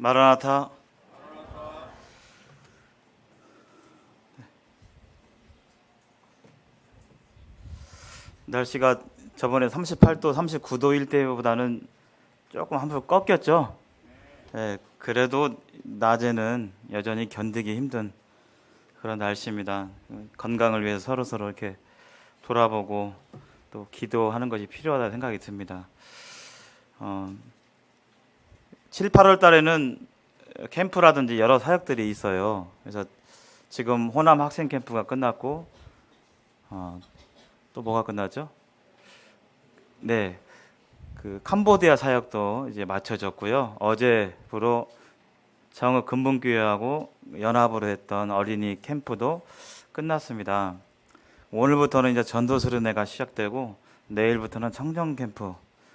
마라나타. 날씨가 저번에 38도, 39도일 때보다는 조금 한풀 꺾였죠. 네, 그래도 낮에는 여전히 견디기 힘든 그런 날씨입니다. 건강을 위해서 서로서로 이렇게 돌아보고 또 기도하는 것이 필요하다 생각이 듭니다. 7, 8월 달에는 캠프라든지 여러 사역들이 있어요. 그래서 지금 호남 학생 캠프가 끝났고, 또 뭐가 끝났죠? 네, 그 캄보디아 사역도 이제 마쳐졌고요. 어제부로 정읍 근분교회하고 연합으로 했던 어린이 캠프도 끝났습니다. 오늘부터는 이제 전도 수련회가 시작되고 내일부터는 청정 캠프,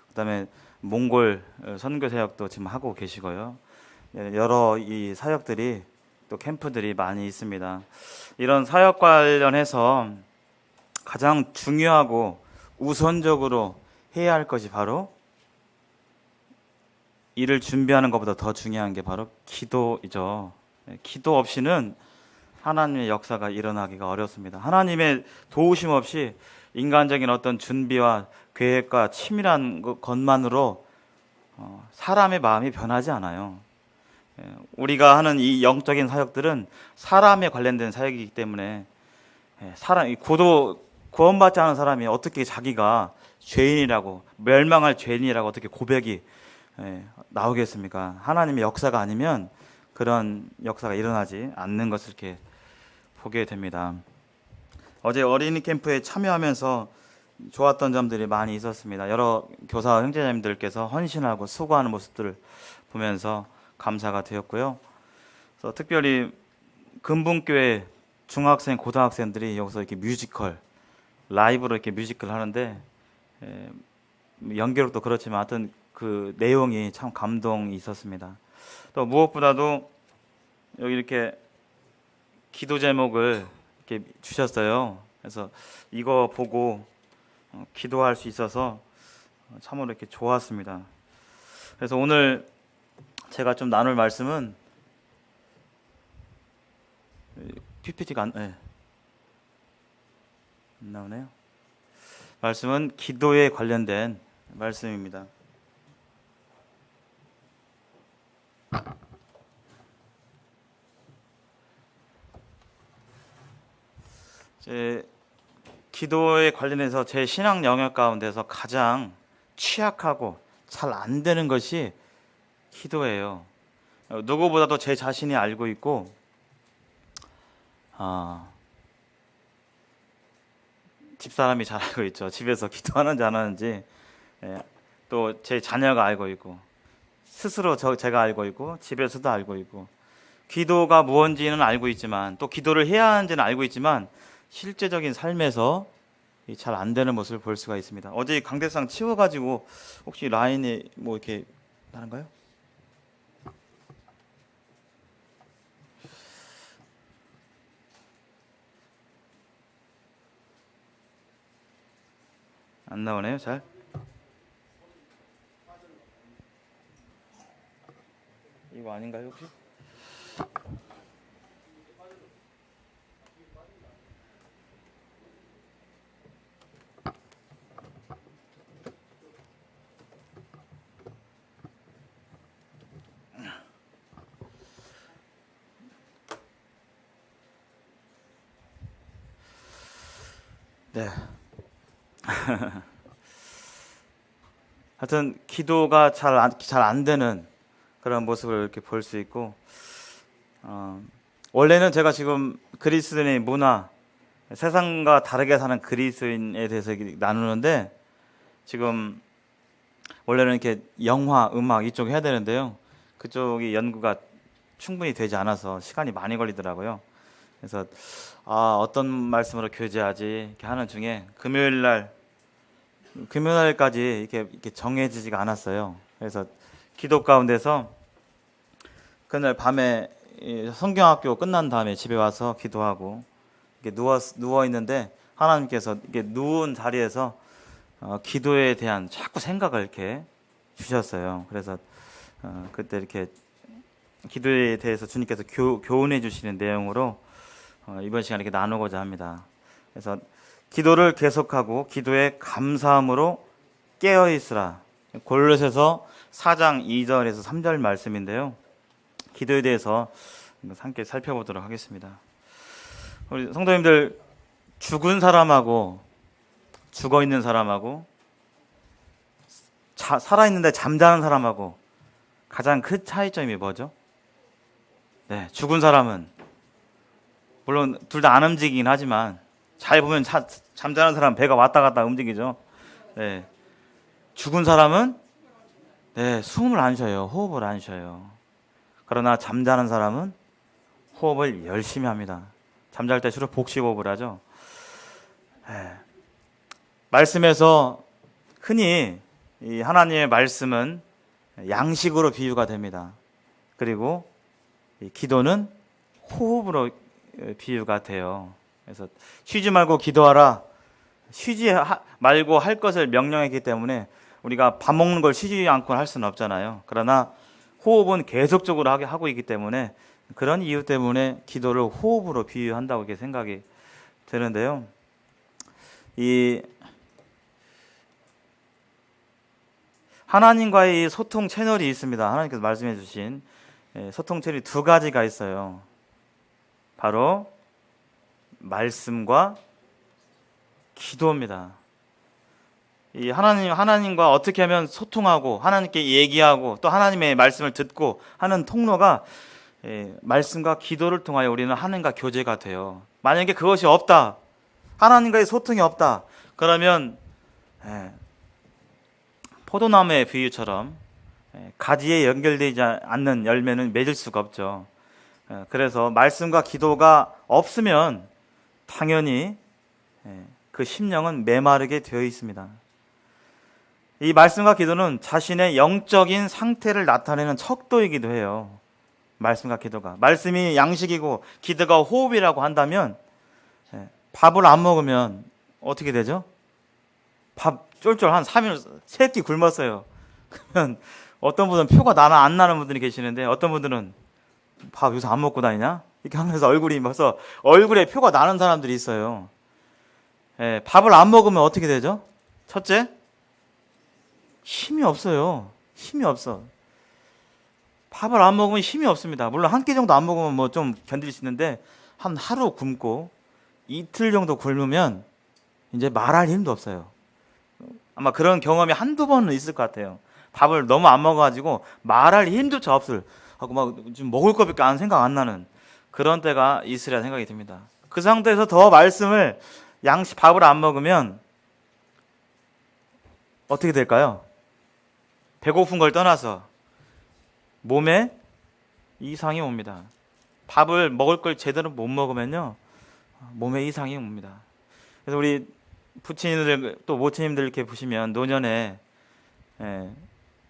그다음에 몽골 선교 사역도 지금 하고 계시고요. 여러 이 사역들이 또 캠프들이 많이 있습니다. 이런 사역 관련해서 가장 중요하고 우선적으로 해야 할 것이 바로 이를 준비하는 것보다 더 중요한 게 바로 기도이죠. 기도 없이는 하나님의 역사가 일어나기가 어렵습니다. 하나님의 도우심 없이 인간적인 어떤 준비와 계획과 치밀한 것만으로 사람의 마음이 변하지 않아요. 우리가 하는 이 영적인 사역들은 사람에 관련된 사역이기 때문에 구원받지 않은 사람이 어떻게 자기가 죄인이라고, 멸망할 죄인이라고 어떻게 고백이 나오겠습니까? 하나님의 역사가 아니면 그런 역사가 일어나지 않는 것을 이렇게 보게 됩니다. 어제 어린이 캠프에 참여하면서 좋았던 점들이 많이 있었습니다. 여러 교사 형제자님들께서 헌신하고 수고하는 모습들을 보면서 감사가 되었고요. 그래서 특별히 근분교회 중학생, 고등학생들이 여기서 이렇게 뮤지컬, 라이브로 이렇게 뮤지컬 하는데, 연기력도 그렇지만 하여튼 그 내용이 참 감동이 있었습니다. 또 무엇보다도 여기 이렇게 기도 제목을 이렇게 주셨어요. 그래서 이거 보고 기도할 수 있어서 참으로 이렇게 좋았습니다. 그래서 오늘 제가 좀 나눌 말씀은 PPT가 안 나오네요. 말씀은 기도에 관련된 말씀입니다. 제 기도에 관련해서 제 신앙 영역 가운데서 가장 취약하고 잘 안 되는 것이 기도예요. 누구보다도 제 자신이 알고 있고, 집사람이 잘 알고 있죠. 집에서 기도하는지 안 하는지. 또 제 자녀가 알고 있고, 스스로 제가 알고 있고, 집에서도 알고 있고, 기도가 무엇인지는 알고 있지만, 또 기도를 해야 하는지는 알고 있지만, 실제적인 삶에서 잘 안 되는 모습을 볼 수가 있습니다. 어제 강대상 치워가지고 혹시 라인에 뭐 이렇게 하는가요? 안 나오네요, 잘. 이거 아닌가요, 혹시? 네. 하여튼 기도가 잘 안 되는 그런 모습을 이렇게 볼 수 있고, 원래는 제가 지금 그리스도인의 문화, 세상과 다르게 사는 그리스도인에 대해서 나누는데, 지금 원래는 이렇게 영화, 음악 이쪽 해야 되는데요. 그쪽이 연구가 충분히 되지 않아서 시간이 많이 걸리더라고요. 그래서 어떤 말씀으로 교제하지 이렇게 하는 중에 금요일날까지 이렇게 정해지지가 않았어요. 그래서 기도 가운데서 그날 밤에 성경학교 끝난 다음에 집에 와서 기도하고 이렇게 누워 있는데 하나님께서 이렇게 누운 자리에서 기도에 대한 자꾸 생각을 이렇게 주셨어요. 그래서 그때 이렇게 기도에 대해서 주님께서 교훈해 주시는 내용으로 이번 시간에 이렇게 나누고자 합니다. 그래서 기도를 계속하고 기도에 감사함으로 깨어 있으라. 골로새서 4장 2절에서 3절 말씀인데요. 기도에 대해서 함께 살펴보도록 하겠습니다. 우리 성도님들, 죽은 사람하고 죽어 있는 사람하고 살아있는데 잠자는 사람하고 가장 큰 차이점이 뭐죠? 네, 죽은 사람은 물론 둘 다 안 움직이긴 하지만 잘 보면 잠자는 사람 배가 왔다 갔다 움직이죠. 네, 죽은 사람은 네, 숨을 안 쉬어요. 호흡을 안 쉬어요. 그러나 잠자는 사람은 호흡을 열심히 합니다. 잠잘 때 주로 복식호흡을 하죠. 네. 말씀에서 흔히 이 하나님의 말씀은 양식으로 비유가 됩니다. 그리고 이 기도는 호흡으로 비유가 돼요. 그래서 쉬지 말고 기도하라. 쉬지 말고 할 것을 명령했기 때문에 우리가 밥 먹는 걸 쉬지 않고 할 수는 없잖아요. 그러나 호흡은 계속적으로 하고 있기 때문에 그런 이유 때문에 기도를 호흡으로 비유한다고 이렇게 생각이 되는데요. 이 하나님과의 소통 채널이 있습니다. 하나님께서 말씀해 주신 소통 채널이 두 가지가 있어요. 바로 말씀과 기도입니다. 이 하나님과 어떻게 하면 소통하고 하나님께 얘기하고 또 하나님의 말씀을 듣고 하는 통로가 말씀과 기도를 통하여 우리는 하나님과 교제가 돼요. 만약에 그것이 없다, 하나님과의 소통이 없다, 그러면 포도나무의 비유처럼 가지에 연결되지 않는 열매는 맺을 수가 없죠. 그래서 말씀과 기도가 없으면 당연히 그 심령은 메마르게 되어 있습니다. 이 말씀과 기도는 자신의 영적인 상태를 나타내는 척도이기도 해요. 말씀과 기도가. 말씀이 양식이고 기도가 호흡이라고 한다면 밥을 안 먹으면 어떻게 되죠? 밥 쫄쫄 한 3일, 3끼 굶었어요. 그러면 어떤 분은 표가 나나 안 나는 분들이 계시는데 어떤 분들은 밥 요새 안 먹고 다니냐? 이렇게 하면서 얼굴이 벌써 얼굴에 표가 나는 사람들이 있어요. 밥을 안 먹으면 어떻게 되죠? 첫째, 힘이 없어요. 힘이 없어. 밥을 안 먹으면 힘이 없습니다. 물론 한 끼 정도 안 먹으면 뭐 좀 견딜 수 있는데 한 하루 굶고 이틀 정도 굶으면 이제 말할 힘도 없어요. 아마 그런 경험이 한두 번은 있을 것 같아요. 밥을 너무 안 먹어가지고 말할 힘조차 없을 하고 막 지금 먹을 것밖에 안 생각 안 나는 그런 때가 있으리라 생각이 듭니다. 그 상태에서 더 말씀을 밥을 안 먹으면 어떻게 될까요? 배고픈 걸 떠나서 몸에 이상이 옵니다. 밥을 먹을 걸 제대로 못 먹으면요, 몸에 이상이 옵니다. 그래서 우리 부친님들 또 모친님들 이렇게 보시면 노년에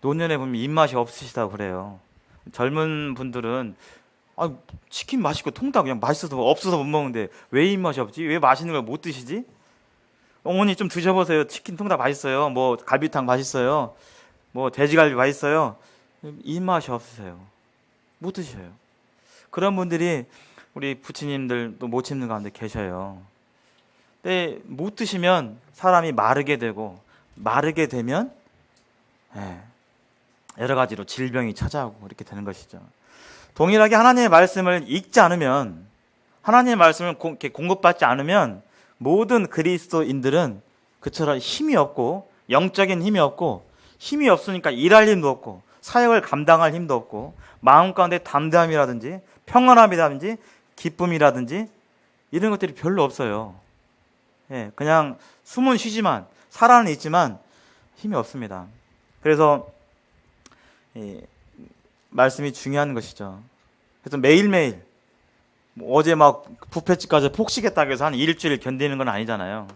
보면 입맛이 없으시다고 그래요. 젊은 분들은 치킨 맛있고 통닭 그냥 맛있어서 없어서 못 먹는데 왜 입맛이 없지? 왜 맛있는 걸 못 드시지? 어머니 좀 드셔보세요. 치킨 통닭 맛있어요. 뭐 갈비탕 맛있어요. 뭐 돼지갈비 맛있어요. 입맛이 없으세요. 못 드셔요. 그런 분들이 우리 부친님들 또 모친들 가운데 계셔요. 근데 못 드시면 사람이 마르게 되고 마르게 되면 여러 가지로 질병이 찾아오고 이렇게 되는 것이죠. 동일하게 하나님의 말씀을 읽지 않으면, 하나님의 말씀을 공급받지 않으면 모든 그리스도인들은 그처럼 힘이 없고 영적인 힘이 없고, 힘이 없으니까 일할 힘도 없고 사역을 감당할 힘도 없고 마음 가운데 담대함이라든지 평안함이라든지 기쁨이라든지 이런 것들이 별로 없어요. 그냥 숨은 쉬지만 살아는 있지만 힘이 없습니다. 그래서 말씀이 중요한 것이죠. 그래서 매일매일 어제 막 뷔페집 가서 폭식했다고 해서 한 일주일 견디는 건 아니잖아요.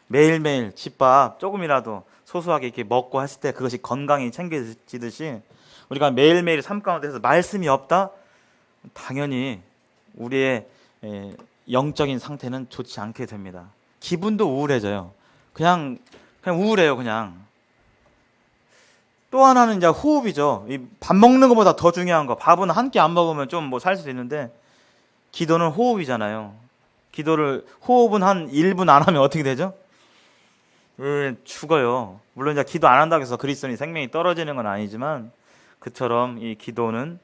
매일매일 집밥 조금이라도 소소하게 이렇게 먹고 했을 때 그것이 건강이 챙겨지듯이 우리가 매일매일 삶 가운데서 말씀이 없다? 당연히 우리의 영적인 상태는 좋지 않게 됩니다. 기분도 우울해져요. 그냥 우울해요. 그냥 또 하나는 이제 호흡이죠. 이 밥 먹는 것보다 더 중요한 거. 밥은 한 끼 안 먹으면 좀 뭐 살 수도 있는데 기도는 호흡이잖아요. 호흡은 한 1분 안 하면 어떻게 되죠? 죽어요. 물론 이제 기도 안 한다고 해서 그리스도인이 생명이 떨어지는 건 아니지만 그처럼 이 기도는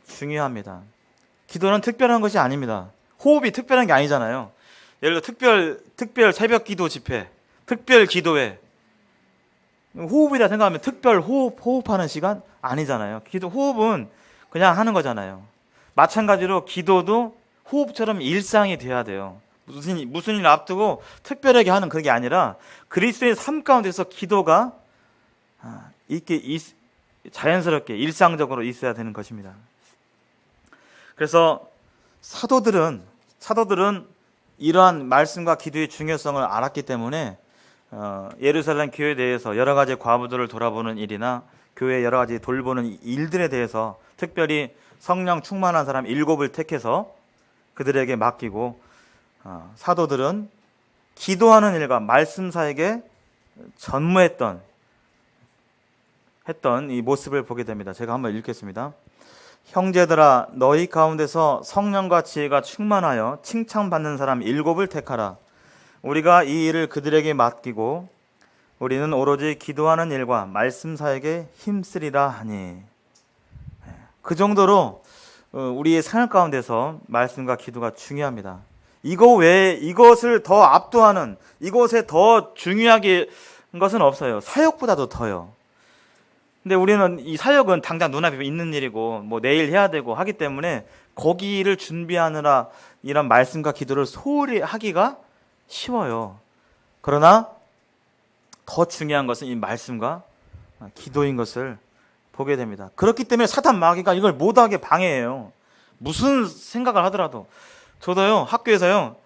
중요합니다. 기도는 특별한 것이 아닙니다. 호흡이 특별한 게 아니잖아요. 예를 들어 특별 새벽 기도 집회, 특별 기도회. 호흡이라 생각하면 특별 호흡하는 시간 아니잖아요. 호흡은 그냥 하는 거잖아요. 마찬가지로 기도도 호흡처럼 일상이 돼야 돼요. 무슨 일을 앞두고 특별하게 하는 그게 아니라 그리스도의 삶 가운데서 기도가 이렇게 자연스럽게 일상적으로 있어야 되는 것입니다. 그래서 사도들은 이러한 말씀과 기도의 중요성을 알았기 때문에 예루살렘 교회에 대해서 여러 가지 과부들을 돌아보는 일이나 교회 여러 가지 돌보는 일들에 대해서 특별히 성령 충만한 사람 7을 택해서 그들에게 맡기고 사도들은 기도하는 일과 말씀사에게 전무했던 이 모습을 보게 됩니다. 제가 한번 읽겠습니다. 형제들아 너희 가운데서 성령과 지혜가 충만하여 칭찬받는 사람 7을 택하라. 우리가 이 일을 그들에게 맡기고 우리는 오로지 기도하는 일과 말씀사에게 힘쓰리라 하니. 그 정도로 우리의 생활 가운데서 말씀과 기도가 중요합니다. 이거 외에 이것을 더 압도하는, 이것에 더 중요하게 것은 없어요. 사역보다도 더요. 근데 우리는 이 사역은 당장 눈앞에 있는 일이고 뭐 내일 해야 되고 하기 때문에 거기를 준비하느라 이런 말씀과 기도를 소홀히 하기가 쉬워요. 그러나 더 중요한 것은 이 말씀과 기도인 것을 보게 됩니다. 그렇기 때문에 사탄 마귀가 이걸 못하게 방해해요. 무슨 생각을 하더라도. 저도요, 학교에서요,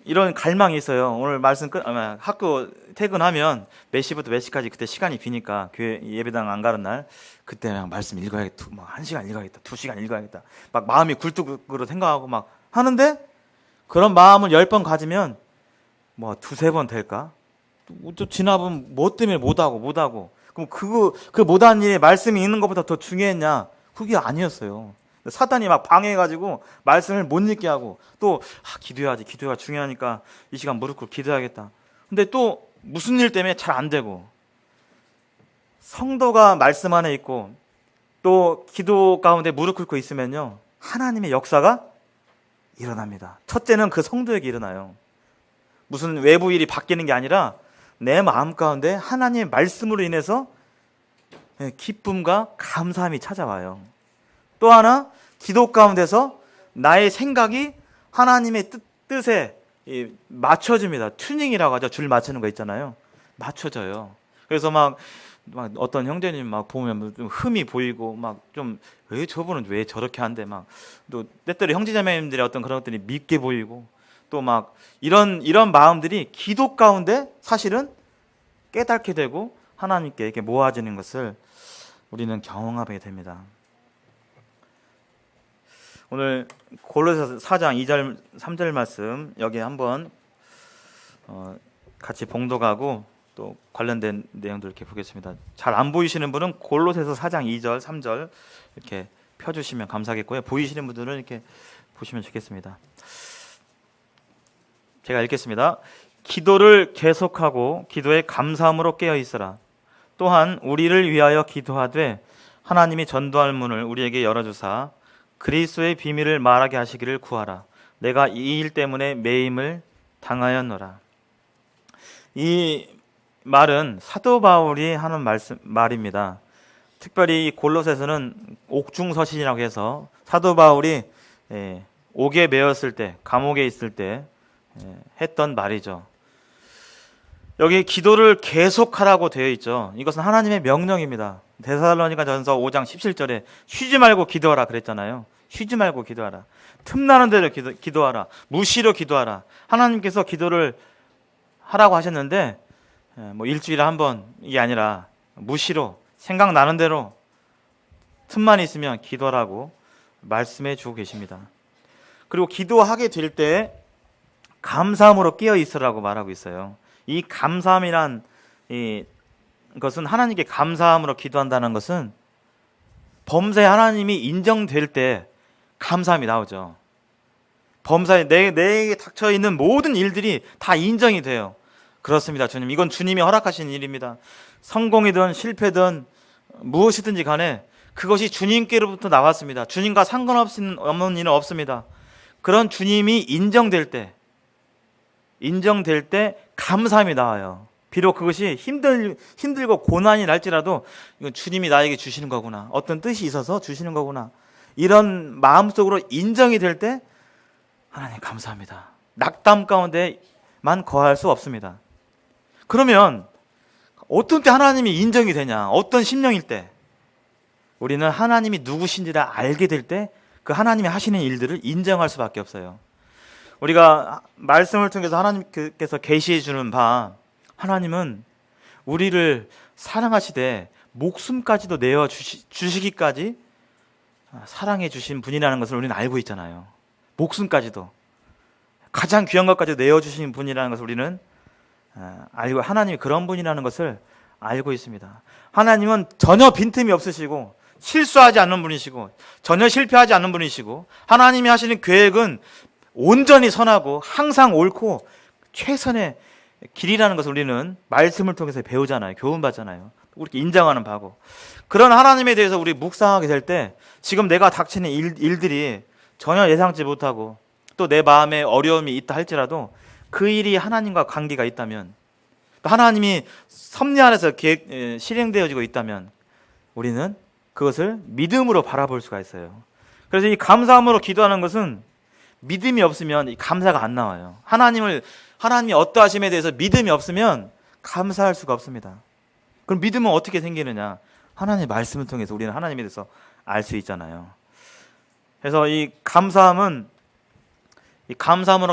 이런 갈망이 있어요. 오늘 학교 퇴근하면 몇 시부터 몇 시까지 그때 시간이 비니까 교회 예배당 안 가는 날 그때 그냥 말씀 읽어야겠다. 막 1시간 읽어야겠다. 2시간 읽어야겠다. 막 마음이 굴뚝으로 생각하고 막 하는데 그런 마음을 10번 가지면 뭐 2-3번 될까? 또 지나보면 뭐 때문에 못하고. 그럼 그 못한 일에 말씀이 있는 것보다 더 중요했냐? 그게 아니었어요. 사탄이 막 방해해가지고 말씀을 못 읽게 하고 또 기도해야지. 기도가 중요하니까 이 시간 무릎 꿇고 기도해야겠다. 근데 또 무슨 일 때문에 잘 안 되고 성도가 말씀 안에 있고 또 기도 가운데 무릎 꿇고 있으면요 하나님의 역사가 일어납니다. 첫째는 그 성도에게 일어나요. 무슨 외부 일이 바뀌는 게 아니라 내 마음 가운데 하나님의 말씀으로 인해서 기쁨과 감사함이 찾아와요. 또 하나 기도 가운데서 나의 생각이 하나님의 뜻에 맞춰집니다. 튜닝이라고 하죠. 줄 맞추는 거 있잖아요. 맞춰져요. 그래서 막 어떤 형제님 막 보면 좀 흠이 보이고 막 좀 왜 저분은 왜 저렇게 한대 막 또 때때로 형제자매님들의 어떤 그런 것들이 밉게 보이고 또 막 이런 마음들이 기도 가운데 사실은 깨닫게 되고 하나님께 이렇게 모아지는 것을 우리는 경험하게 됩니다. 오늘 골로새서 4장 2절 3절 말씀 여기 한번 같이 봉독하고 또 관련된 내용들 이렇게 보겠습니다. 잘 안 보이시는 분은 골로새서 4장 2절 3절 이렇게 펴주시면 감사하겠고요. 보이시는 분들은 이렇게 보시면 좋겠습니다. 제가 읽겠습니다. 기도를 계속하고 기도에 감사함으로 깨어 있으라. 또한 우리를 위하여 기도하되 하나님이 전도할 문을 우리에게 열어주사 그리스도의 비밀을 말하게 하시기를 구하라. 내가 이 일 때문에 매임을 당하였노라. 이 말은 사도 바울이 하는 말입니다. 특별히 이 골로새서는 옥중서신이라고 해서 사도 바울이 옥에 매였을 때, 감옥에 있을 때 했던 말이죠. 여기 기도를 계속하라고 되어 있죠. 이것은 하나님의 명령입니다. 데살로니가전서 5장 17절에 쉬지 말고 기도하라 그랬잖아요. 쉬지 말고 기도하라. 틈나는 대로 기도하라. 무시로 기도하라. 하나님께서 기도를 하라고 하셨는데 뭐 일주일에 한 번이 아니라 무시로 생각나는 대로 틈만 있으면 기도하라고 말씀해 주고 계십니다. 그리고 기도하게 될 때 감사함으로 깨어 있으라고 말하고 있어요. 이 감사함이란 이 것은 하나님께 감사함으로 기도한다는 것은 범사에 하나님이 인정될 때 감사함이 나오죠. 범사에 내게 닥쳐 있는 모든 일들이 다 인정이 돼요. 그렇습니다, 주님. 이건 주님이 허락하신 일입니다. 성공이든 실패든 무엇이든지 간에 그것이 주님께로부터 나왔습니다. 주님과 상관없는 일은 없습니다. 그런 주님이 인정될 때 감사함이 나와요. 비록 그것이 힘들고 고난이 날지라도 이건 주님이 나에게 주시는 거구나. 어떤 뜻이 있어서 주시는 거구나. 이런 마음속으로 인정이 될 때 하나님 감사합니다. 낙담 가운데만 거할 수 없습니다. 그러면 어떤 때 하나님이 인정이 되냐? 어떤 심령일 때? 우리는 하나님이 누구신지를 알게 될 때 그 하나님이 하시는 일들을 인정할 수밖에 없어요. 우리가 말씀을 통해서 하나님께서 계시해 주는 바, 하나님은 우리를 사랑하시되 목숨까지도 내어 주시기까지 사랑해 주신 분이라는 것을 우리는 알고 있잖아요. 목숨까지도, 가장 귀한 것까지 내어 주신 분이라는 것을 우리는 알고, 하나님이 그런 분이라는 것을 알고 있습니다. 하나님은 전혀 빈틈이 없으시고 실수하지 않는 분이시고 전혀 실패하지 않는 분이시고, 하나님이 하시는 계획은 온전히 선하고 항상 옳고 최선의 길이라는 것을 우리는 말씀을 통해서 배우잖아요. 교훈받잖아요. 우리 인정하는 바고, 그런 하나님에 대해서 우리 묵상하게 될 때 지금 내가 닥치는 일들이 전혀 예상치 못하고 또 내 마음에 어려움이 있다 할지라도 그 일이 하나님과 관계가 있다면, 또 하나님이 섭리 안에서 실행되어지고 있다면 우리는 그것을 믿음으로 바라볼 수가 있어요. 그래서 이 감사함으로 기도하는 것은 믿음이 없으면 이 감사가 안 나와요. 하나님이 어떠하심에 대해서 믿음이 없으면 감사할 수가 없습니다. 그럼 믿음은 어떻게 생기느냐? 하나님의 말씀을 통해서 우리는 하나님에 대해서 알 수 있잖아요. 그래서 이 감사함으로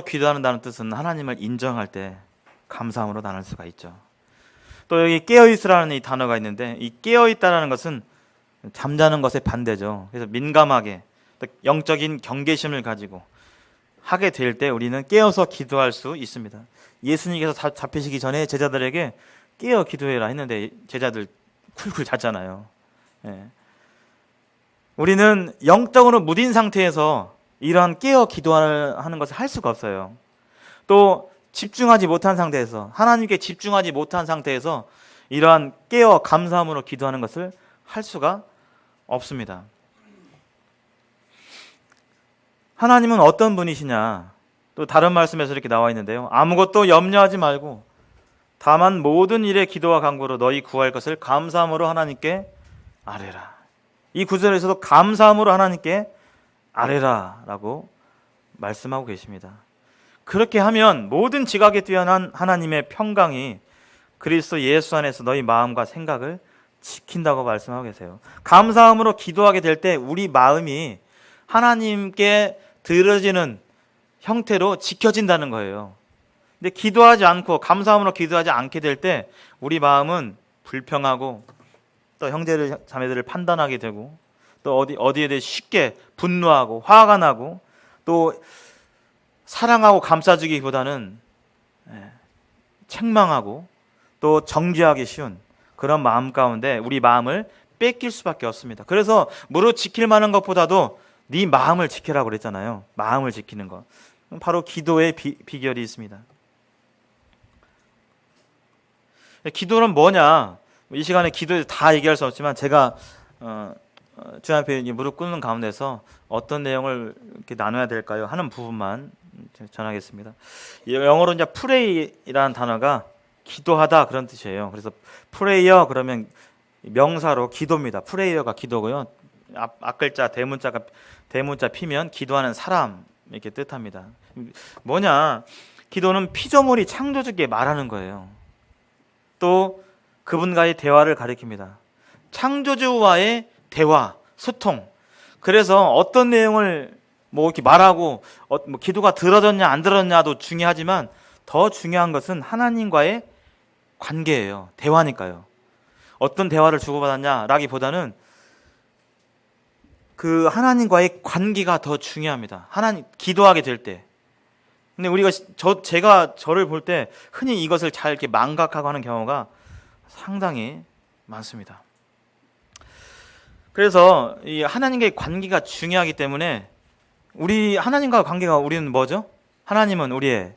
기도한다는 뜻은 하나님을 인정할 때 감사함으로 나눌 수가 있죠. 또 여기 깨어있으라는 이 단어가 있는데, 이 깨어있다라는 것은 잠자는 것의 반대죠. 그래서 민감하게 영적인 경계심을 가지고 하게 될 때 우리는 깨어서 기도할 수 있습니다. 예수님께서 잡히시기 전에 제자들에게 깨어 기도해라 했는데 제자들 쿨쿨 잤잖아요. 예. 우리는 영적으로 무딘 상태에서 이러한 깨어 기도하는 것을 할 수가 없어요. 또 집중하지 못한 상태에서, 하나님께 집중하지 못한 상태에서 이러한 깨어 감사함으로 기도하는 것을 할 수가 없습니다. 하나님은 어떤 분이시냐? 또 다른 말씀에서 이렇게 나와 있는데요. 아무것도 염려하지 말고 다만 모든 일에 기도와 간구로 너희 구할 것을 감사함으로 하나님께 아뢰라. 이 구절에서도 감사함으로 하나님께 아뢰라 라고 말씀하고 계십니다. 그렇게 하면 모든 지각에 뛰어난 하나님의 평강이 그리스도 예수 안에서 너희 마음과 생각을 지킨다고 말씀하고 계세요. 감사함으로 기도하게 될 때 우리 마음이 하나님께 들어지는 형태로 지켜진다는 거예요. 근데 기도하지 않고 감사함으로 기도하지 않게 될 때 우리 마음은 불평하고 또 형제들 자매들을 판단하게 되고 또 어디에 대해 쉽게 분노하고 화가 나고 또 사랑하고 감싸주기보다는 책망하고 또 정죄하기 쉬운 그런 마음 가운데 우리 마음을 뺏길 수밖에 없습니다. 그래서 무릇 지킬 만한 것보다도 네 마음을 지키라고 그랬잖아요. 마음을 지키는 것. 바로 기도의 비결이 있습니다. 기도는 뭐냐? 이 시간에 기도에 다 얘기할 수 없지만 제가 주님 앞에 무릎 꿇는 가운데서 어떤 내용을 이렇게 나눠야 될까요? 하는 부분만 전하겠습니다. 영어로 이제 프레이라는 단어가 기도하다 그런 뜻이에요. 그래서 프레이어 그러면 명사로 기도입니다. 프레이어가 기도고요. 앞글자 대문자 피면 기도하는 사람 이렇게 뜻합니다. 뭐냐? 기도는 피조물이 창조주께 말하는 거예요. 또 그분과의 대화를 가리킵니다. 창조주와의 대화, 소통. 그래서 어떤 내용을 이렇게 말하고 기도가 들어졌냐 안 들어졌냐도 중요하지만 더 중요한 것은 하나님과의 관계예요. 대화니까요. 어떤 대화를 주고받았냐라기보다는 그 하나님과의 관계가 더 중요합니다. 기도하게 될 때. 근데 제가 저를 볼 때 흔히 이것을 잘 이렇게 망각하고 하는 경우가 상당히 많습니다. 그래서 이 하나님과의 관계가 중요하기 때문에 우리 하나님과 관계가 우리는 뭐죠? 하나님은 우리의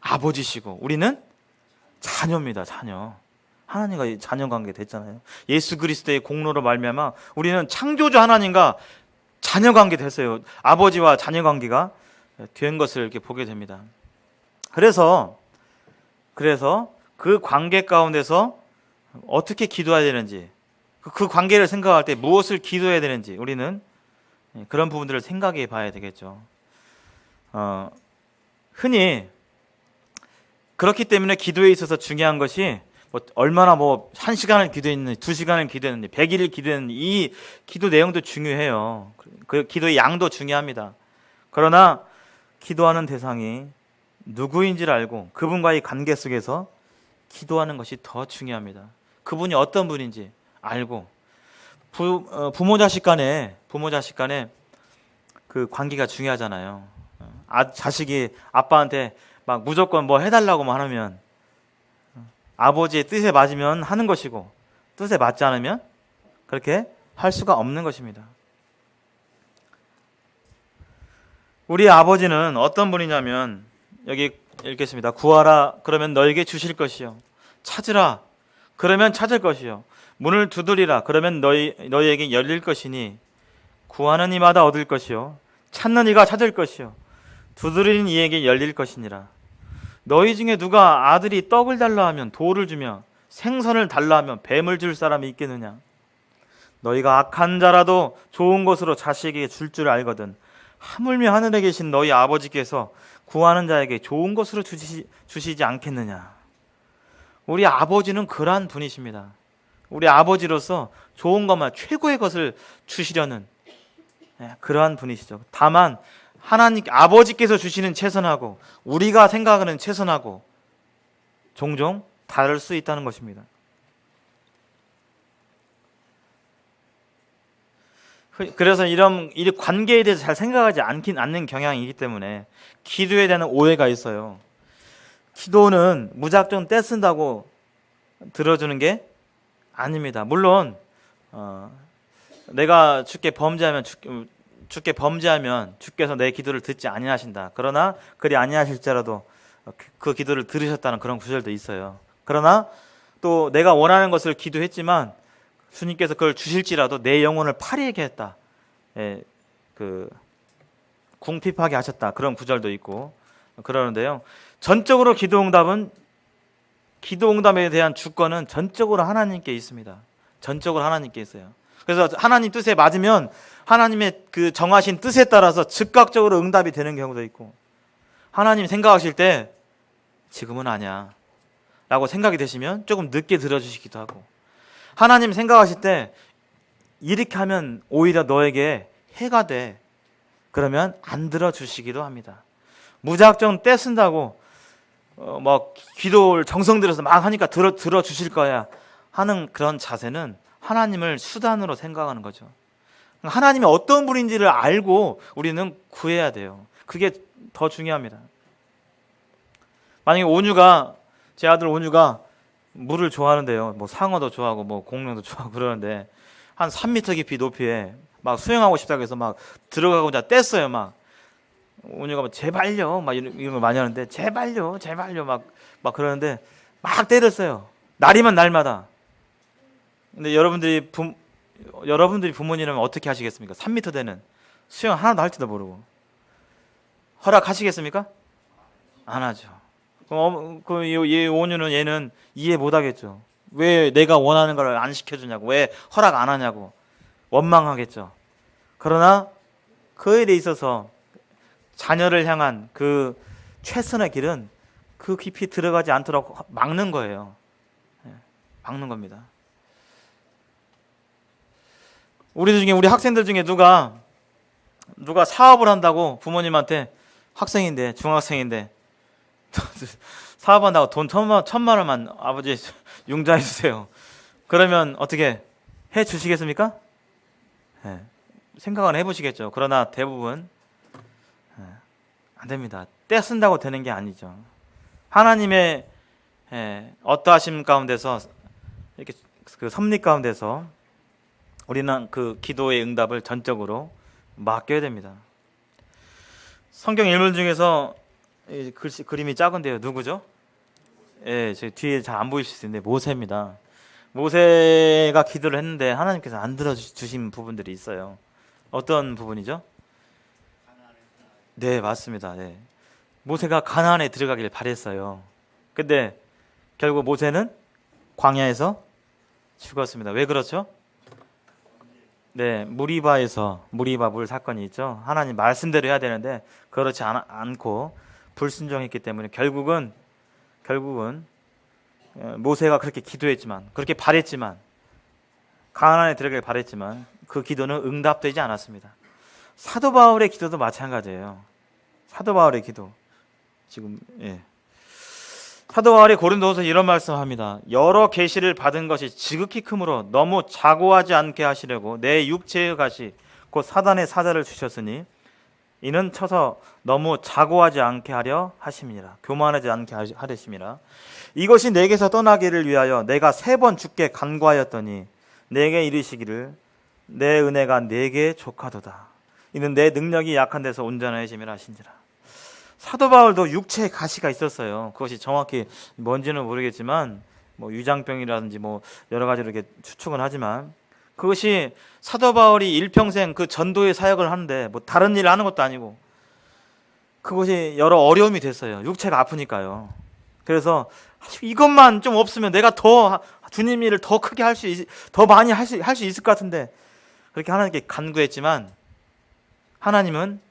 아버지시고 우리는 자녀입니다. 자녀. 하나님과 자녀 관계 됐잖아요. 예수 그리스도의 공로로 말미암아 우리는 창조주 하나님과 자녀 관계 됐어요. 아버지와 자녀 관계가 된 것을 이렇게 보게 됩니다. 그래서 그 관계 가운데서 어떻게 기도해야 되는지, 그 관계를 생각할 때 무엇을 기도해야 되는지 우리는 그런 부분들을 생각해 봐야 되겠죠. 흔히 그렇기 때문에 기도에 있어서 중요한 것이 얼마나 1시간을 기도했는지 2시간을 기도했는지 100일을 기도했는지 이 기도 내용도 중요해요. 그 기도의 양도 중요합니다. 그러나 기도하는 대상이 누구인지를 알고 그분과의 관계 속에서 기도하는 것이 더 중요합니다. 그분이 어떤 분인지 알고 부모 자식 간에 그 관계가 중요하잖아요. 자식이 아빠한테 막 무조건 뭐 해달라고 하면 아버지의 뜻에 맞으면 하는 것이고 뜻에 맞지 않으면 그렇게 할 수가 없는 것입니다. 우리 아버지는 어떤 분이냐면 여기 읽겠습니다. 구하라 그러면 너에게 주실 것이요 찾으라 그러면 찾을 것이요 문을 두드리라 그러면 너희에게 열릴 것이니 구하는 이마다 얻을 것이요 찾는 이가 찾을 것이요 두드리는 이에게 열릴 것이니라. 너희 중에 누가 아들이 떡을 달라 하면 돌을 주며 생선을 달라 하면 뱀을 줄 사람이 있겠느냐. 너희가 악한 자라도 좋은 것으로 자식에게 줄 알거든 하물며 하늘에 계신 너희 아버지께서 구하는 자에게 좋은 것으로 주시지 않겠느냐. 우리 아버지는 그러한 분이십니다. 우리 아버지로서 좋은 것만 최고의 것을 주시려는 그러한 분이시죠. 다만 하나님 아버지께서 주시는 최선하고 우리가 생각하는 최선하고 종종 다를 수 있다는 것입니다. 그래서 이런 관계에 대해서 잘 생각하지 않는 경향이기 때문에 기도에 대한 오해가 있어요. 기도는 무작정 떼쓴다고 들어주는 게 아닙니다. 물론 내가 주께 범죄하면 주께서 내 기도를 듣지 아니하신다. 그러나 그리 아니하실지라도 그 기도를 들으셨다는 그런 구절도 있어요. 그러나 또 내가 원하는 것을 기도했지만 주님께서 그걸 주실지라도 내 영혼을 파리하게 했다. 궁핍하게 하셨다. 그런 구절도 있고 그러는데요. 전적으로 기도응답에 대한 주권은 전적으로 하나님께 있습니다. 전적으로 하나님께 있어요. 그래서 하나님 뜻에 맞으면 하나님의 그 정하신 뜻에 따라서 즉각적으로 응답이 되는 경우도 있고 하나님 생각하실 때 지금은 아니야 라고 생각이 되시면 조금 늦게 들어주시기도 하고 하나님 생각하실 때 이렇게 하면 오히려 너에게 해가 돼 그러면 안 들어주시기도 합니다. 무작정 떼쓴다고 기도를 정성 들여서 막 하니까 들어주실 거야 하는 그런 자세는 하나님을 수단으로 생각하는 거죠. 하나님이 어떤 분인지를 알고 우리는 구해야 돼요. 그게 더 중요합니다. 만약에 제 아들 온유가 물을 좋아하는데요. 상어도 좋아하고 공룡도 좋아하고 그러는데 한 3m 깊이 높이에 막 수영하고 싶다고 해서 막 들어가고자 뗐어요. 막 온유가 제발요 이런 걸 많이 하는데 제발요 막 그러는데 막 때렸어요. 날이면 날마다. 근데 여러분들이 부모님이라면 어떻게 하시겠습니까? 3m 되는 수영 하나도 할지도 모르고 허락하시겠습니까? 안 하죠. 얘 온유는 얘는 이해 못 하겠죠. 왜 내가 원하는 걸 안 시켜주냐고, 왜 허락 안 하냐고 원망하겠죠. 그러나 그 일에 있어서 자녀를 향한 그 최선의 길은 그 깊이 들어가지 않도록 막는 거예요. 막는 겁니다. 우리 학생들 중에 누가 사업을 한다고 부모님한테 중학생인데 사업한다고 돈 1,000만 원만 아버지 융자해 주세요. 그러면 어떻게 해 주시겠습니까? 생각은 해보시겠죠. 그러나 대부분 안 됩니다. 떼쓴다고 되는 게 아니죠. 하나님의 어떠하심 가운데서 이렇게 그 섭리 가운데서 우리는 그 기도의 응답을 전적으로 맡겨야 됩니다. 성경 인물 중에서 그림이 작은데요. 누구죠? 예, 저 뒤에 잘 안 보이실 수 있는데 모세입니다. 모세가 기도를 했는데 하나님께서 안 들어주신 부분들이 있어요. 어떤 부분이죠? 네, 맞습니다. 네. 모세가 가나안에 들어가길 바랬어요. 근데 결국 모세는 광야에서 죽었습니다. 왜 그렇죠? 네, 무리바 물 사건이 있죠. 하나님 말씀대로 해야 되는데 그렇지 않고 불순종했기 때문에 결국은 모세가 그렇게 기도했지만, 그렇게 바랬지만, 가나안에 들어가길 바랬지만 그 기도는 응답되지 않았습니다. 사도 바울의 기도도 마찬가지예요. 사도 바울의 기도 지금 사도 바울이 고린도후서 이런 말씀합니다. 여러 계시를 받은 것이 지극히 크므로 너무 자고하지 않게 하시려고 내 육체의 가시 곧 사단의 사자를 주셨으니 이는 쳐서 너무 자고하지 않게 하려 하심이라. 교만하지 않게 하려심이라. 이것이 내게서 떠나기를 위하여 내가 3번 주께 간구하였더니 내게 이르시기를 내 은혜가 내게 족하도다. 이는 내 능력이 약한 데서 온전하심이라 하신지라. 사도 바울도 육체에 가시가 있었어요. 그것이 정확히 뭔지는 모르겠지만 뭐 유장병이라든지 뭐 여러 가지로 이렇게 추측은 하지만 그것이 사도 바울이 일평생 그 전도의 사역을 하는데 뭐 다른 일을 하는 것도 아니고 그것이 여러 어려움이 됐어요. 육체가 아프니까요. 그래서 이것만 좀 없으면 내가 더 주님 일을 더 크게 더 많이 할 수 있을 것 같은데 그렇게 하나님께 간구했지만 하나님은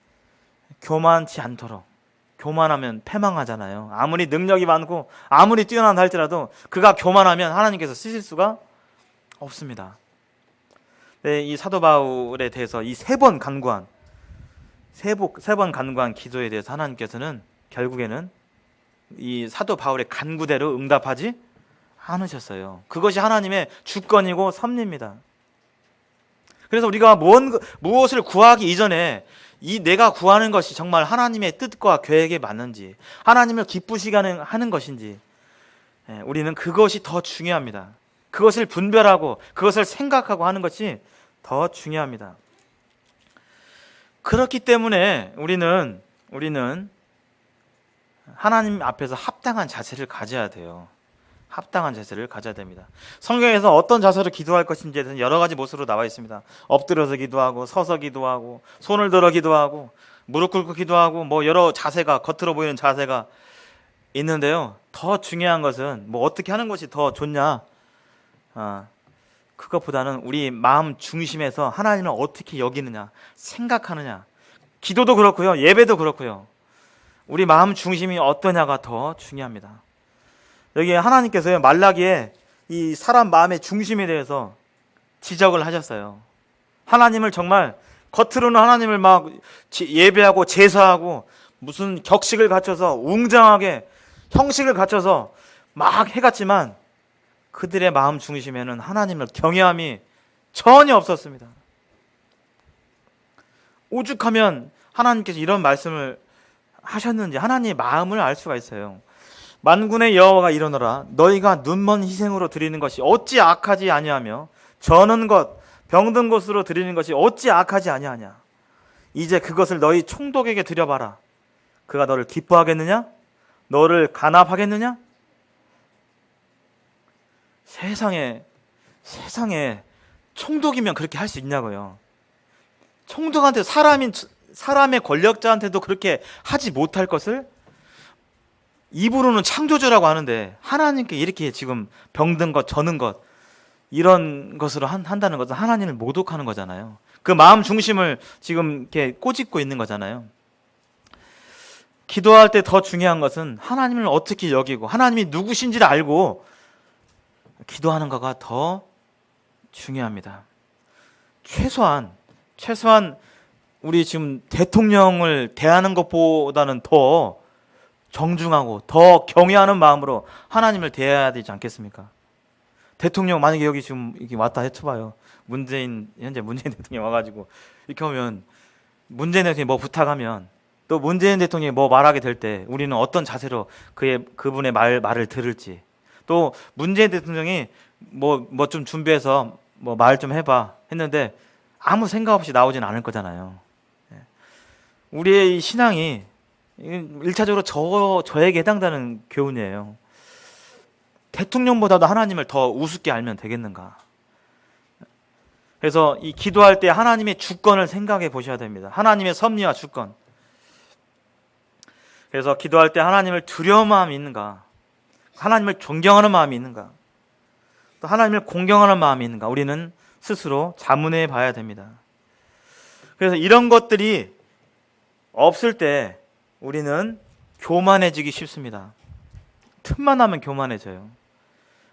교만치 않도록. 교만하면 패망하잖아요. 아무리 능력이 많고 아무리 뛰어난다 할지라도 그가 교만하면 하나님께서 쓰실 수가 없습니다. 네, 이 사도 바울에 대해서 이 3번 간구한 기도에 대해서 하나님께서는 결국에는 이 사도 바울의 간구대로 응답하지 않으셨어요. 그것이 하나님의 주권이고 섭리입니다. 그래서 우리가 무엇을 구하기 이전에 내가 구하는 것이 정말 하나님의 뜻과 계획에 맞는지, 하나님을 기쁘시게 하는 것인지, 우리는 그것이 더 중요합니다. 그것을 분별하고 그것을 생각하고 하는 것이 더 중요합니다. 그렇기 때문에 우리는 하나님 앞에서 합당한 자세를 가져야 돼요. 합당한 자세를 가져야 됩니다. 성경에서 어떤 자세로 기도할 것인지에 대해서 여러 가지 모습으로 나와 있습니다. 엎드려서 기도하고 서서 기도하고 손을 들어 기도하고 무릎 꿇고 기도하고 뭐 여러 자세가 겉으로 보이는 자세가 있는데요. 더 중요한 것은 뭐 어떻게 하는 것이 더 좋냐? 그것보다는 우리 마음 중심에서 하나님을 어떻게 여기느냐, 생각하느냐. 기도도 그렇고요. 예배도 그렇고요. 우리 마음 중심이 어떠냐가 더 중요합니다. 여기 하나님께서요, 말라기에 이 사람 마음의 중심에 대해서 지적을 하셨어요. 하나님을 정말 겉으로는 하나님을 막 예배하고 제사하고 무슨 격식을 갖춰서 웅장하게 형식을 갖춰서 막 해갔지만 그들의 마음 중심에는 하나님을 경외함이 전혀 없었습니다. 오죽하면 하나님께서 이런 말씀을 하셨는지 하나님의 마음을 알 수가 있어요. 만군의 여호와가 이르노라 너희가 눈먼 희생으로 드리는 것이 어찌 악하지 아니하며 저는 것 병든 것으로 드리는 것이 어찌 악하지 아니하냐. 이제 그것을 너희 총독에게 드려봐라. 그가 너를 기뻐하겠느냐? 너를 간합하겠느냐? 세상에 총독이면 그렇게 할 수 있냐고요. 총독한테 사람의 권력자한테도 그렇게 하지 못할 것을 입으로는 창조주라고 하는데 하나님께 이렇게 지금 병든 것, 저는 것 이런 것으로 한다는 것은 하나님을 모독하는 거잖아요. 그 마음 중심을 지금 이렇게 꼬집고 있는 거잖아요. 기도할 때 더 중요한 것은 하나님을 어떻게 여기고 하나님이 누구신지를 알고 기도하는 거가 더 중요합니다. 최소한 우리 지금 대통령을 대하는 것보다는 더 정중하고 더 경외하는 마음으로 하나님을 대해야 되지 않겠습니까? 대통령 만약에 여기 지금 이렇게 왔다 해쳐봐요. 현재 문재인 대통령이 와가지고 이렇게 하면 문재인 대통령이 뭐 부탁하면 또 문재인 대통령이 뭐 말하게 될 때 우리는 어떤 자세로 그분의 말을 들을지 또 문재인 대통령이 뭐 좀 준비해서 뭐 말 좀 해봐 했는데 아무 생각 없이 나오진 않을 거잖아요. 우리의 이 신앙이 1차적으로 저에게 해당되는 교훈이에요. 대통령보다도 하나님을 더 우습게 알면 되겠는가? 그래서 이 기도할 때 하나님의 주권을 생각해 보셔야 됩니다. 하나님의 섭리와 주권. 그래서 기도할 때 하나님을 두려운 마음이 있는가? 하나님을 존경하는 마음이 있는가? 또 하나님을 공경하는 마음이 있는가? 우리는 스스로 자문해 봐야 됩니다. 그래서 이런 것들이 없을 때 우리는 교만해지기 쉽습니다. 틈만 나면 교만해져요.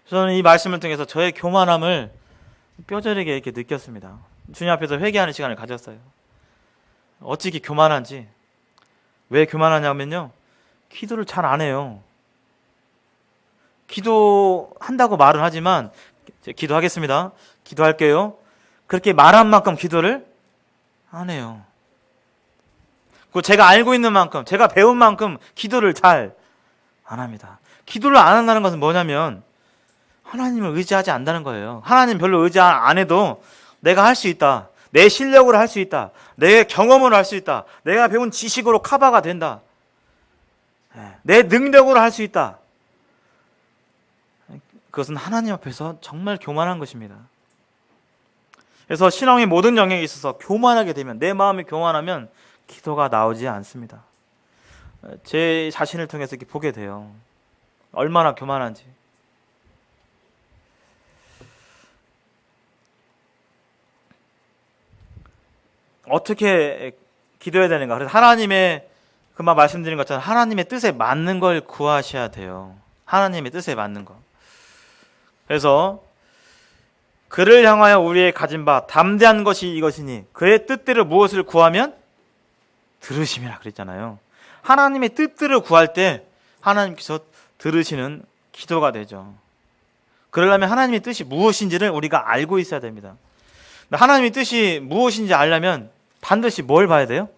저는 이 말씀을 통해서 저의 교만함을 뼈저리게 이렇게 느꼈습니다. 주님 앞에서 회개하는 시간을 가졌어요. 어찌 이렇게 교만한지. 왜 교만하냐면요, 기도를 잘 안 해요. 기도한다고 말은 하지만, 기도하겠습니다, 기도할게요, 그렇게 말한 만큼 기도를 안 해요. 그 제가 알고 있는 만큼, 제가 배운 만큼 기도를 잘 안 합니다. 기도를 안 한다는 것은 뭐냐면 하나님을 의지하지 않는다는 거예요. 하나님 별로 의지 안 해도 내가 할 수 있다, 내 실력으로 할 수 있다, 내 경험으로 할 수 있다, 내가 배운 지식으로 커버가 된다, 내 능력으로 할 수 있다. 그것은 하나님 앞에서 정말 교만한 것입니다. 그래서 신앙의 모든 영역에 있어서 교만하게 되면, 내 마음이 교만하면 기도가 나오지 않습니다. 제 자신을 통해서 이렇게 보게 돼요. 얼마나 교만한지. 어떻게 기도해야 되는가? 그래서 하나님의, 그만 말씀드린 것처럼 하나님의 뜻에 맞는 걸 구하셔야 돼요. 하나님의 뜻에 맞는 거. 그래서 그를 향하여 우리의 가진 바 담대한 것이 이것이니 그의 뜻대로 무엇을 구하면 들으심이라 그랬잖아요. 하나님의 뜻대로 구할 때 하나님께서 들으시는 기도가 되죠. 그러려면 하나님의 뜻이 무엇인지를 우리가 알고 있어야 됩니다. 하나님의 뜻이 무엇인지 알려면 반드시 뭘 봐야 돼요?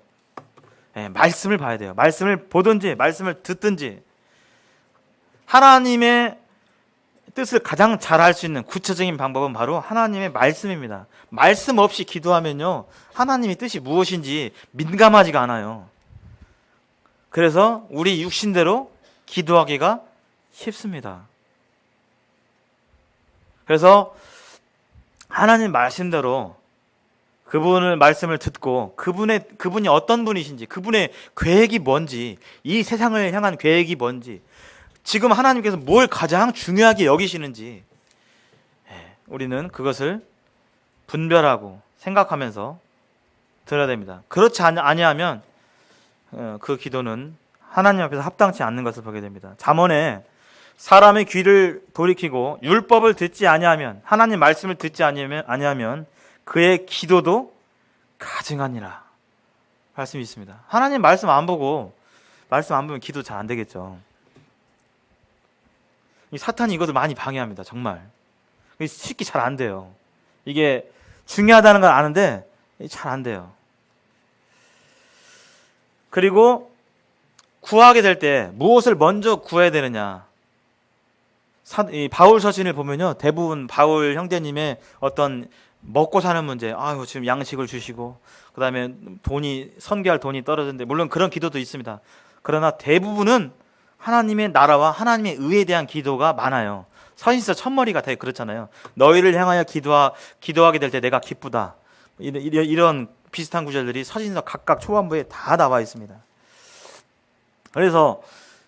말씀을 봐야 돼요. 말씀을 보든지 말씀을 듣든지. 하나님의 뜻을 가장 잘 알 수 있는 구체적인 방법은 바로 하나님의 말씀입니다. 말씀 없이 기도하면요, 하나님의 뜻이 무엇인지 민감하지가 않아요. 그래서 우리 육신대로 기도하기가 쉽습니다. 그래서 하나님 말씀대로 그분의 말씀을 듣고 그분이 어떤 분이신지, 그분의 계획이 뭔지, 이 세상을 향한 계획이 뭔지, 지금 하나님께서 뭘 가장 중요하게 여기시는지 우리는 그것을 분별하고 생각하면서 들어야 됩니다. 그렇지 아니하면 그 기도는 하나님 앞에서 합당치 않는 것을 보게 됩니다. 잠언에 사람의 귀를 돌이키고 율법을 듣지 아니하면, 하나님 말씀을 듣지 아니하면 그의 기도도 가증하니라 말씀이 있습니다. 하나님 말씀 안 보면 기도 잘 안 되겠죠. 이 사탄이 이것을 많이 방해합니다. 정말 쉽게 잘 안 돼요. 이게 중요하다는 걸 아는데 잘 안 돼요. 그리고 구하게 될 때 무엇을 먼저 구해야 되느냐. 이 바울 서신을 보면요, 대부분 바울 형제님의 어떤 먹고 사는 문제, 지금 양식을 주시고, 그 다음에 선교할 돈이 떨어졌는데, 물론 그런 기도도 있습니다. 그러나 대부분은 하나님의 나라와 하나님의 의에 대한 기도가 많아요. 서신서 첫머리가 되게 그렇잖아요. 너희를 향하여 기도하게 될 때 내가 기쁘다. 이런 비슷한 구절들이 서신서 각각 초반부에 다 나와 있습니다. 그래서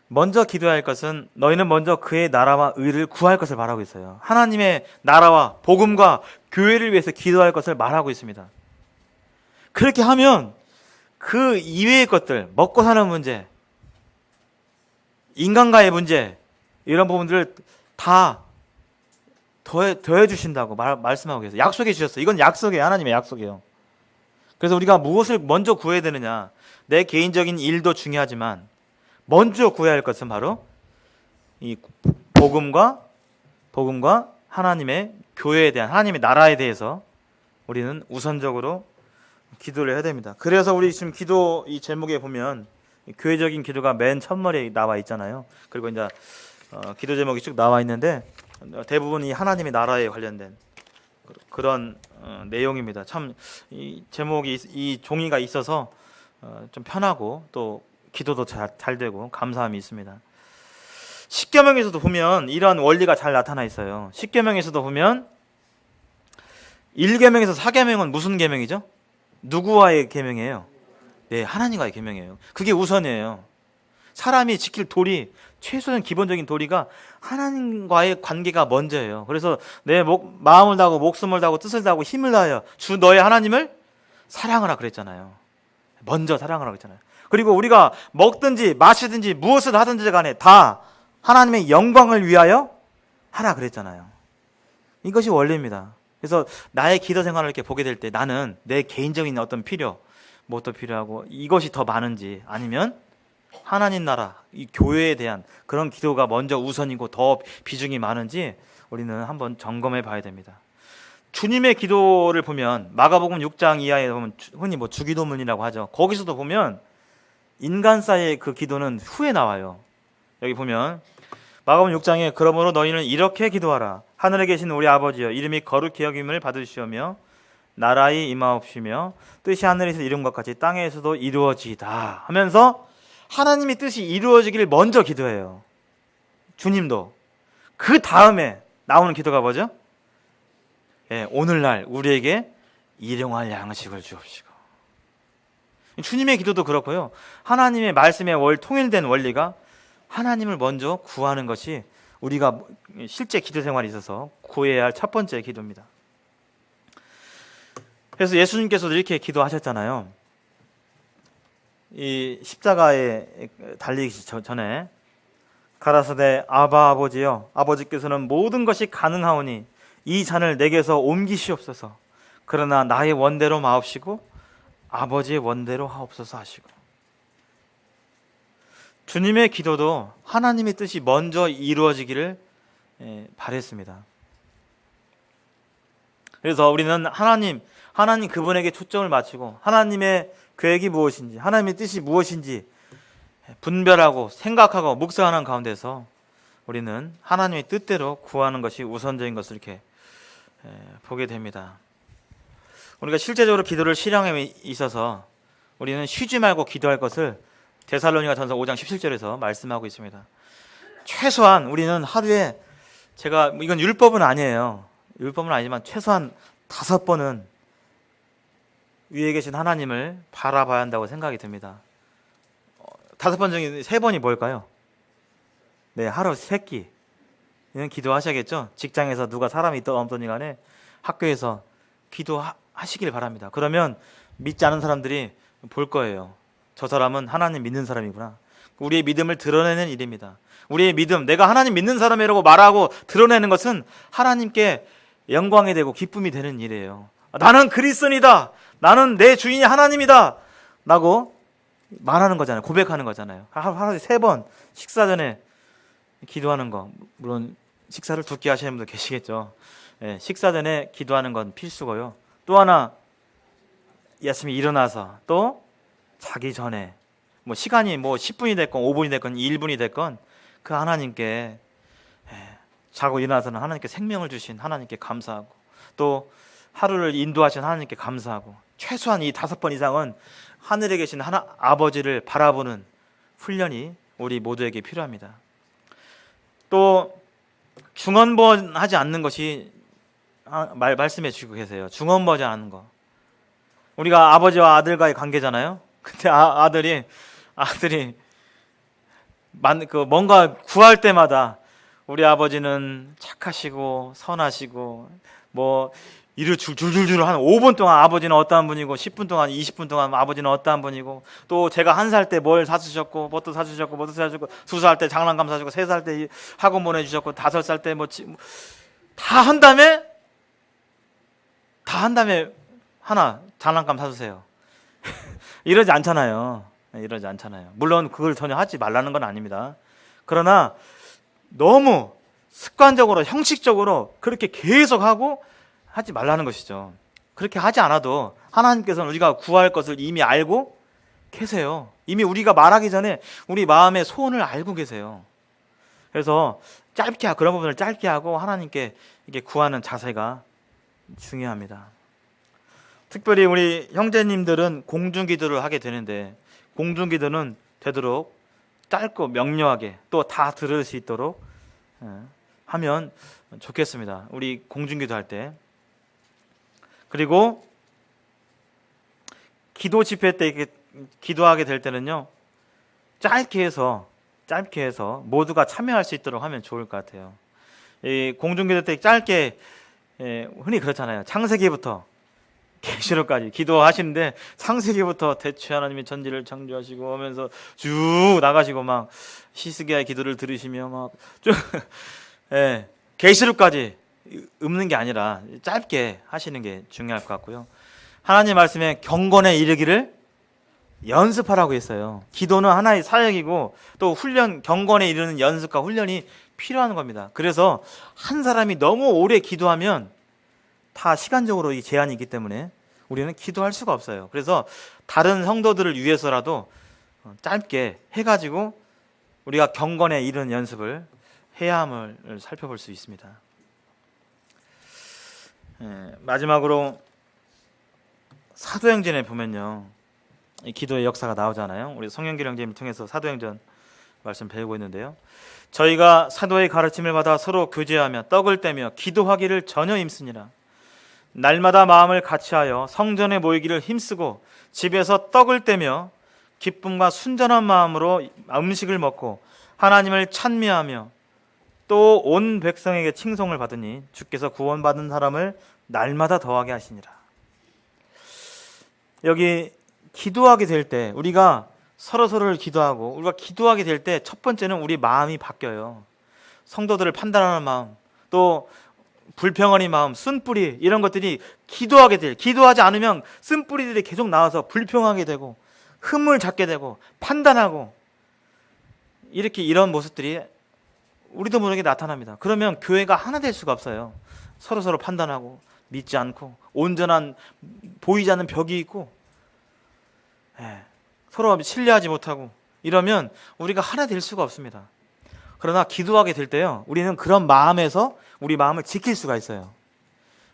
먼저 기도해야 할 것은, 너희는 먼저 그의 나라와 의를 구할 것을 말하고 있어요. 하나님의 나라와 복음과 교회를 위해서 기도할 것을 말하고 있습니다. 그렇게 하면 그 이외의 것들, 먹고 사는 문제, 인간과의 문제, 이런 부분들을 다 더해 주신다고 말씀하고 계세요. 약속해 주셨어요. 이건 약속이에요. 하나님의 약속이에요. 그래서 우리가 무엇을 먼저 구해야 되느냐. 내 개인적인 일도 중요하지만 먼저 구해야 할 것은 바로 이 복음과 하나님의 교회에 대한, 하나님의 나라에 대해서 우리는 우선적으로 기도를 해야 됩니다. 그래서 우리 지금 기도 이 제목에 보면 교회적인 기도가 맨 첫머리에 나와 있잖아요. 그리고 이제 기도 제목이 쭉 나와 있는데, 대부분이 하나님의 나라에 관련된 그런 내용입니다. 참 이 제목이 이 종이가 있어서 좀 편하고 또 기도도 잘 되고 감사함이 있습니다. 십계명에서도 보면 이러한 원리가 잘 나타나 있어요. 십계명에서도 보면 1계명에서 4계명은 무슨 계명이죠? 누구와의 계명이에요? 네, 하나님과의 계명이에요. 그게 우선이에요. 사람이 지킬 도리, 최소한 기본적인 도리가 하나님과의 관계가 먼저예요. 그래서 내 마음을 다하고 목숨을 다하고 뜻을 다하고 힘을 다하여 주 너의 하나님을 사랑하라 그랬잖아요. 먼저 사랑하라 그랬잖아요. 그리고 우리가 먹든지 마시든지 무엇을 하든지 간에 다 하나님의 영광을 위하여 하라 그랬잖아요. 이것이 원리입니다. 그래서 나의 기도 생활을 이렇게 보게 될 때 나는 내 개인적인 어떤 필요, 무엇도 필요하고 이것이 더 많은지 아니면 하나님 나라, 이 교회에 대한 그런 기도가 먼저 우선이고 더 비중이 많은지 우리는 한번 점검해 봐야 됩니다. 주님의 기도를 보면 마가복음 6장 이하에 보면 흔히 주기도문이라고 하죠. 거기서도 보면 인간사의 그 기도는 후에 나와요. 여기 보면 마가복음 6장에 그러므로 너희는 이렇게 기도하라. 하늘에 계신 우리 아버지여 이름이 거룩히 여김을 받으시오며 나라의 임하옵시며 뜻이 하늘에서 이룬 것 같이 땅에서도 이루어지이다 하면서 하나님의 뜻이 이루어지기를 먼저 기도해요. 주님도. 그 다음에 나오는 기도가 뭐죠? 오늘날 우리에게 일용할 양식을 주옵시고. 주님의 기도도 그렇고요. 하나님의 말씀에 통일된 원리가 하나님을 먼저 구하는 것이 우리가 실제 기도 생활에 있어서 구해야 할 첫 번째 기도입니다. 그래서 예수님께서도 이렇게 기도하셨잖아요. 이 십자가에 달리기 전에 가라사대 아바 아버지여 아버지께서는 모든 것이 가능하오니 이 잔을 내게서 옮기시옵소서. 그러나 나의 원대로 마옵시고 아버지의 원대로 하옵소서 하시고. 주님의 기도도 하나님의 뜻이 먼저 이루어지기를 바랬습니다. 그래서 우리는 하나님 그분에게 초점을 맞추고 하나님의 계획이 무엇인지 하나님의 뜻이 무엇인지 분별하고 생각하고 묵상하는 가운데서 우리는 하나님의 뜻대로 구하는 것이 우선적인 것을 이렇게 보게 됩니다. 우리가 실제적으로 기도를 실행함에 있어서 우리는 쉬지 말고 기도할 것을 데살로니가 전서 5장 17절에서 말씀하고 있습니다. 최소한 우리는 하루에 이건 율법은 아니에요. 율법은 아니지만 최소한 5번은 위에 계신 하나님을 바라봐야 한다고 생각이 듭니다. 5번 중에 3번이 뭘까요? 네, 하루 3끼. 이는 기도하셔야겠죠? 직장에서 누가 사람이 있든 없든 간에 학교에서 기도하시길 바랍니다. 그러면 믿지 않은 사람들이 볼 거예요. 저 사람은 하나님 믿는 사람이구나. 우리의 믿음을 드러내는 일입니다. 우리의 믿음, 내가 하나님 믿는 사람이라고 말하고 드러내는 것은 하나님께 영광이 되고 기쁨이 되는 일이에요. 나는 그리스도인이다. 나는 내 주인이 하나님이다. 라고 말하는 거잖아요. 고백하는 거잖아요. 하루에 3번 식사 전에 기도하는 거. 물론 식사를 2끼 하시는 분도 계시겠죠. 식사 전에 기도하는 건 필수고요. 또 하나 아침에 일어나서 또 자기 전에 시간이 10분이 됐건 5분이 됐건 1분이 됐건 그 하나님께 자고 일어나서는 하나님께 생명을 주신 하나님께 감사하고 또 하루를 인도하신 하나님께 감사하고 최소한 이 5번 이상은 하늘에 계신 아버지를 바라보는 훈련이 우리 모두에게 필요합니다. 또 중언부언하지 않는 것이 말씀해 주시고 계세요. 중언부언하지 않는 거. 우리가 아버지와 아들과의 관계잖아요. 근데 아들이 뭔가 구할 때마다 우리 아버지는 착하시고 선하시고 이를 줄줄줄 한 5분 동안 아버지는 어떠한 분이고 10분 동안 20분 동안 아버지는 어떠한 분이고 또 제가 1살 때 뭘 사주셨고 뭣도 사주셨고 2살 때 장난감 사주고 3살 때 학원 보내주셨고 5살 때 다 한 다음에 하나 장난감 사주세요. 이러지 않잖아요. 물론 그걸 전혀 하지 말라는 건 아닙니다. 그러나 너무 습관적으로 형식적으로 그렇게 계속 하지 말라는 것이죠. 그렇게 하지 않아도 하나님께서는 우리가 구할 것을 이미 알고 계세요. 이미 우리가 말하기 전에 우리 마음의 소원을 알고 계세요. 그래서 그런 부분을 짧게 하고 하나님께 이게 구하는 자세가 중요합니다. 특별히 우리 형제님들은 공중기도를 하게 되는데 공중기도는 되도록 짧고 명료하게 또 다 들을 수 있도록 하면 좋겠습니다. 우리 공중기도 할 때. 그리고 기도 집회 때 이렇게 기도하게 될 때는요, 짧게 해서 모두가 참여할 수 있도록 하면 좋을 것 같아요. 이 공중기도 때 짧게, 흔히 그렇잖아요. 창세기부터 계시록까지 기도하시는데 창세기부터 대체 하나님이 천지를 창조하시고 하면서 쭉 나가시고 막 히스기야의 기도를 들으시며 막 쭉 계시록까지 읊는 게 아니라 짧게 하시는 게 중요할 것 같고요. 하나님 말씀에 경건에 이르기를 연습하라고 했어요. 기도는 하나의 사역이고 또 경건에 이르는 연습과 훈련이 필요한 겁니다. 그래서 한 사람이 너무 오래 기도하면 다 시간적으로 이 제한이 있기 때문에 우리는 기도할 수가 없어요. 그래서 다른 성도들을 위해서라도 짧게 해가지고 우리가 경건에 이르는 연습을 해야 함을 살펴볼 수 있습니다. 마지막으로 사도행전에 보면요, 이 기도의 역사가 나오잖아요. 우리 송영길 형제님을 통해서 사도행전 말씀 배우고 있는데요. 저희가 사도의 가르침을 받아 서로 교제하며 떡을 떼며 기도하기를 전혀 힘쓰니라. 날마다 마음을 같이하여 성전에 모이기를 힘쓰고 집에서 떡을 떼며 기쁨과 순전한 마음으로 음식을 먹고 하나님을 찬미하며 또 온 백성에게 칭송을 받으니 주께서 구원받은 사람을 날마다 더하게 하시니라. 여기 기도하게 될 때 우리가 서로서로를 기도하고 우리가 기도하게 될 때 첫 번째는 우리 마음이 바뀌어요. 성도들을 판단하는 마음, 또 불평언의 마음, 쓴뿌리 이런 것들이 기도하지 않으면 쓴뿌리들이 계속 나와서 불평하게 되고 흠을 잡게 되고 판단하고 이런 모습들이 우리도 모르게 나타납니다. 그러면 교회가 하나 될 수가 없어요. 서로서로 판단하고 믿지 않고 온전한 보이지 않는 벽이 있고 서로 신뢰하지 못하고 이러면 우리가 하나 될 수가 없습니다. 그러나 기도하게 될 때요, 우리는 그런 마음에서 우리 마음을 지킬 수가 있어요.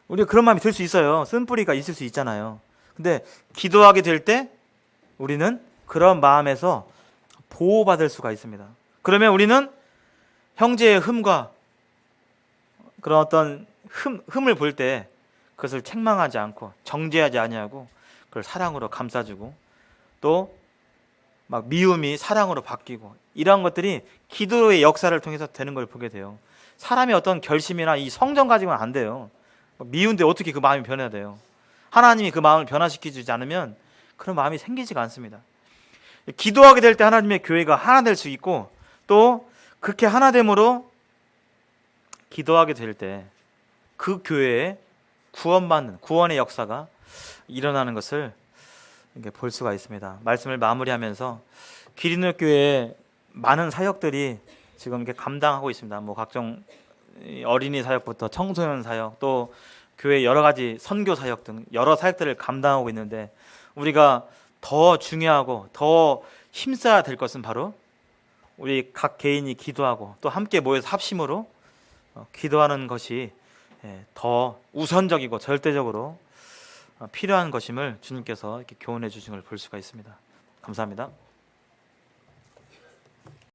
우리가 그런 마음이 들 수 있어요. 쓴뿌리가 있을 수 있잖아요. 근데 기도하게 될 때 우리는 그런 마음에서 보호받을 수가 있습니다. 그러면 우리는 형제의 흠과 그런 어떤 흠을 볼 때 그것을 책망하지 않고 정죄하지 아니하고 그걸 사랑으로 감싸주고 또 막 미움이 사랑으로 바뀌고 이러한 것들이 기도의 역사를 통해서 되는 걸 보게 돼요. 사람의 어떤 결심이나 이 성정 가지고는 안 돼요. 미운데 어떻게 그 마음이 변해야 돼요? 하나님이 그 마음을 변화시키지 않으면 그런 마음이 생기지가 않습니다. 기도하게 될 때 하나님의 교회가 하나 될 수 있고 또 그렇게 하나됨으로 기도하게 될 때 그 교회에 구원의 역사가 일어나는 것을 이렇게 볼 수가 있습니다. 말씀을 마무리하면서 기린노 교회에 많은 사역들이 지금 이렇게 감당하고 있습니다. 뭐 각종 어린이 사역부터 청소년 사역, 또 교회 여러 가지 선교 사역 등 여러 사역들을 감당하고 있는데 우리가 더 중요하고 더 힘써야 될 것은 바로 우리 각 개인이 기도하고 또 함께 모여서 합심으로 기도하는 것이 더 우선적이고 절대적으로 필요한 것임을 주님께서 이렇게 교훈해 주신 걸 볼 수가 있습니다. 감사합니다.